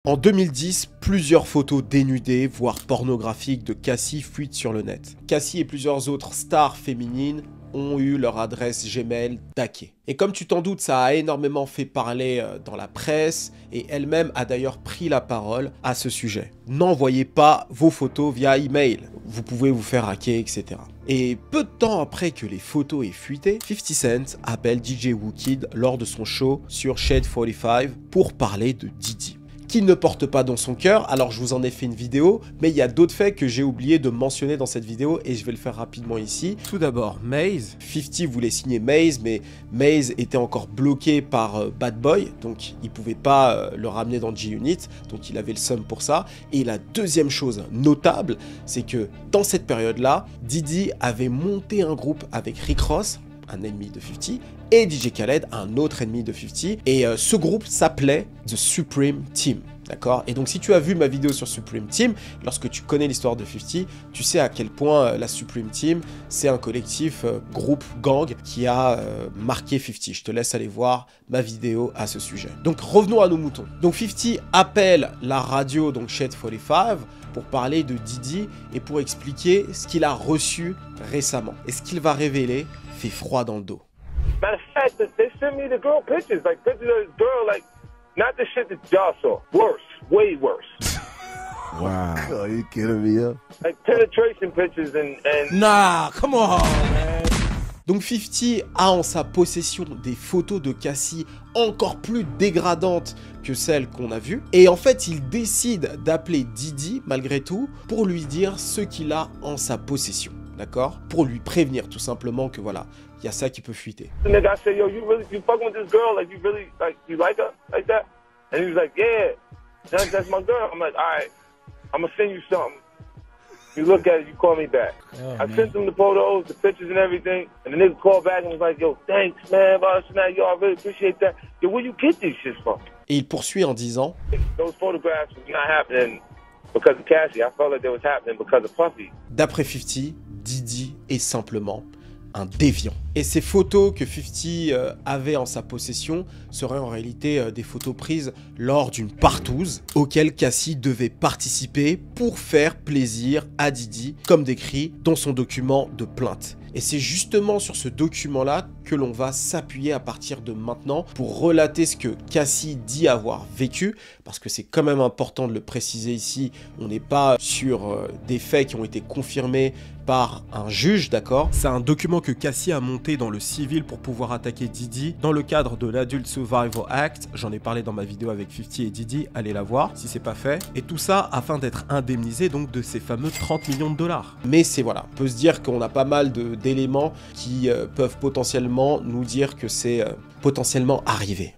En 2010, plusieurs photos dénudées, voire pornographiques de Cassie fuitent sur le net. Cassie et plusieurs autres stars féminines ont eu leur adresse Gmail hackée. Et comme tu t'en doutes, ça a énormément fait parler dans la presse et elle-même a d'ailleurs pris la parole à ce sujet. N'envoyez pas vos photos via email, vous pouvez vous faire hacker, etc. Et peu de temps après que les photos aient fuité, 50 Cent appelle DJ Woo-Kid lors de son show sur Shade 45 pour parler de Diddy, qu'il ne porte pas dans son cœur. Alors je vous en ai fait une vidéo, mais il y a d'autres faits que j'ai oublié de mentionner dans cette vidéo et je vais le faire rapidement ici. Tout d'abord, Maze. 50 voulait signer Maze, mais Maze était encore bloqué par Bad Boy, donc il pouvait pas le ramener dans G-Unit, donc il avait le seum pour ça. Et la deuxième chose notable, c'est que dans cette période-là, Diddy avait monté un groupe avec Rick Ross, un ennemi de 50, et DJ Khaled, un autre ennemi de 50, et ce groupe s'appelait The Supreme Team, d'accord? Et donc si tu as vu ma vidéo sur Supreme Team, lorsque tu connais l'histoire de 50, tu sais à quel point la Supreme Team, c'est un collectif, groupe, gang, qui a marqué 50. Je te laisse aller voir ma vidéo à ce sujet. Donc revenons à nos moutons. Donc 50 appelle la radio, donc Shade 45, pour parler de Diddy et pour expliquer ce qu'il a reçu récemment. Et ce qu'il va révéler fait froid dans le dos. Matter of fact, they sent me the girl pictures, like pictures of this girl, like not the shit that y'all saw. Worse, way worse. Wow. Oh, you kidding me, huh? Like penetration pictures and Nah, come on, man. Donc 50 a en sa possession des photos de Cassie encore plus dégradantes que celles qu'on a vues. Et en fait, il décide d'appeler Diddy, malgré tout, pour lui dire ce qu'il a en sa possession. D'accord? Pour lui prévenir tout simplement que voilà, il y a ça qui peut fuiter. the nigga I said, yo, you fucking with this girl, like you like her like that? And he was like, yeah, that's my girl. I'm like, all right, I'm gonna send you something. You look at it, you call me back. Oh, I sent him the photos, the pictures and everything, and the nigga called back and was like, yo, thanks, man, blah, this and that. Yo, I really appreciate that. Yo, where you get these shit from? Et il poursuit en disant: Those photographs were not happening because of Cassie. I felt like they was happening because of Puffy. d'après 50, Diddy est simplement un déviant. Et ces photos que 50 avait en sa possession seraient en réalité des photos prises lors d'une partouze auquel Cassie devait participer pour faire plaisir à Diddy, comme décrit dans son document de plainte. Et c'est justement sur ce document-là que l'on va s'appuyer à partir de maintenant pour relater ce que Cassie dit avoir vécu, parce que c'est quand même important de le préciser ici, on n'est pas sur des faits qui ont été confirmés par un juge, d'accord? C'est un document que Cassie a monté dans le civil pour pouvoir attaquer Diddy dans le cadre de l'Adult Survival Act. J'en ai parlé dans ma vidéo avec 50 et Diddy, allez la voir si c'est pas fait. Et tout ça afin d'être indemnisé donc de ces fameux 30 millions de dollars. Mais c'est voilà, on peut se dire qu'on a pas mal d'éléments qui peuvent potentiellement nous dire que c'est potentiellement arrivé.